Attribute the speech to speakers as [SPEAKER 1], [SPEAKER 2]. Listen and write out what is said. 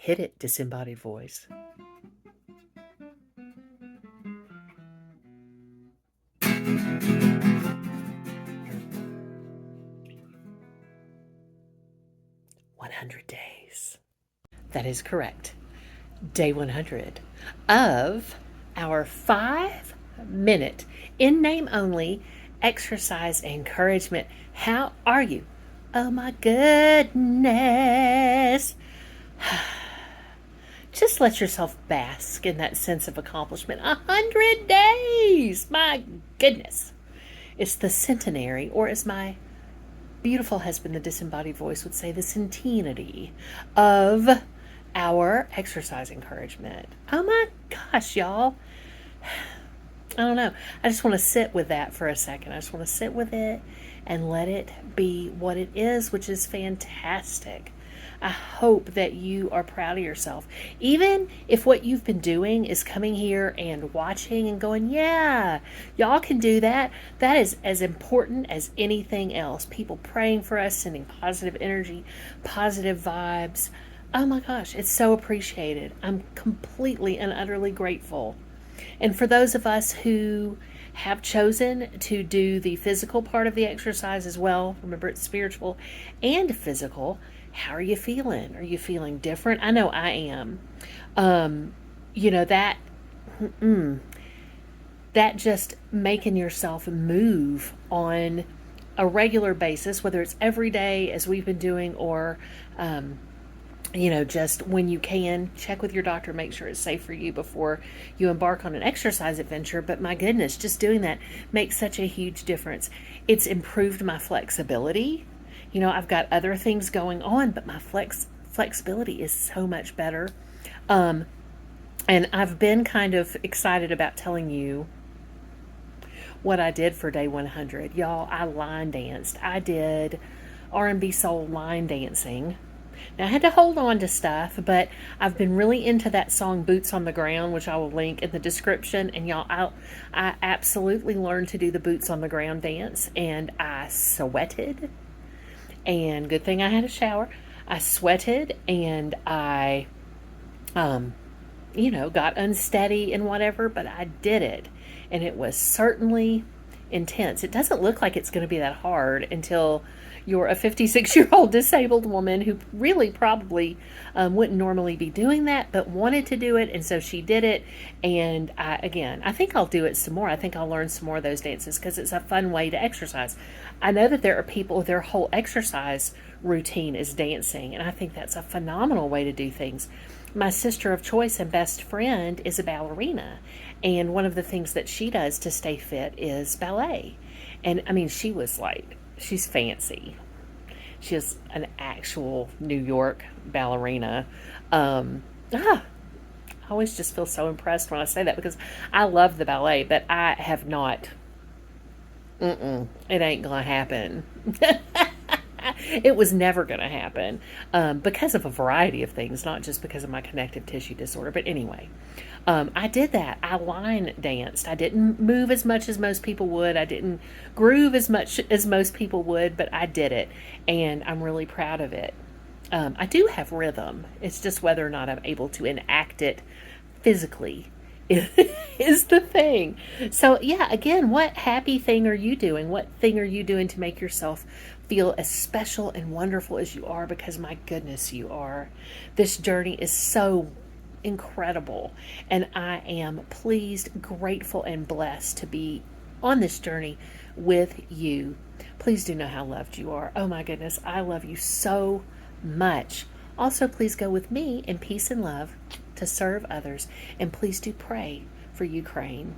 [SPEAKER 1] Hit it, disembodied voice. "100 days." That is correct. Day 100 of our 5-minute, in name only, exercise encouragement. How are you? Oh my goodness. Just let yourself bask in that sense of accomplishment. 100 days! My goodness. It's the centenary, or as my beautiful husband, the disembodied voice, would say, the centenary of our exercise encouragement. Oh my gosh, y'all. I don't know. I just want to sit with that for a second. I just want to sit with it and let it be what it is, which is fantastic. I hope that you are proud of yourself. Even if what you've been doing is coming here and watching and going, yeah, y'all can do that. That is as important as anything else. People praying for us, sending positive energy, positive vibes. Oh my gosh, it's so appreciated. I'm completely and utterly grateful. And for those of us who have chosen to do the physical part of the exercise as well, remember it's spiritual and physical. How are you feeling? Are you feeling different? I know I am. You know, that just making yourself move on a regular basis, whether it's every day as we've been doing, or just when you can, check with your doctor, make sure it's safe for you before you embark on an exercise adventure. But my goodness, just doing that makes such a huge difference. It's improved my flexibility. I've got other things going on, but my flexibility is so much better. And I've been kind of excited about telling you what I did for day 100. Y'all, I line danced. I did R&B soul line dancing. Now, I had to hold on to stuff, but I've been really into that song Boots on the Ground, which I will link in the description. And y'all, I absolutely learned to do the Boots on the Ground dance, and I sweated. And good thing I had a shower. I sweated, and I, got unsteady and whatever, but I did it. And it was certainly intense. It doesn't look like it's going to be that hard until you're a 56-year-old disabled woman who really probably wouldn't normally be doing that, but wanted to do it, and so she did it. And I think I'll do it some more. I think I'll learn some more of those dances because it's a fun way to exercise. I know that there are people, their whole exercise routine is dancing, and I think that's a phenomenal way to do things. My sister of choice and best friend is a ballerina, and one of the things that she does to stay fit is ballet. And I mean, she's fancy. She's an actual New York ballerina. I always just feel so impressed when I say that because I love the ballet, but I have not. It ain't gonna happen. It was never going to happen because of a variety of things, not just because of my connective tissue disorder. But anyway, I did that. I line danced. I didn't move as much as most people would. I didn't groove as much as most people would, but I did it, and I'm really proud of it. I do have rhythm. It's just whether or not I'm able to enact it physically is the thing. So yeah, again, what happy thing are you doing? What thing are you doing to make yourself feel as special and wonderful as you are? Because my goodness, you are. This journey is so incredible, and I am pleased, grateful, and blessed to be on this journey with you. Please do know how loved you are. Oh my goodness, I love you so much. Also, please go with me in peace and love to serve others, and please do pray for Ukraine.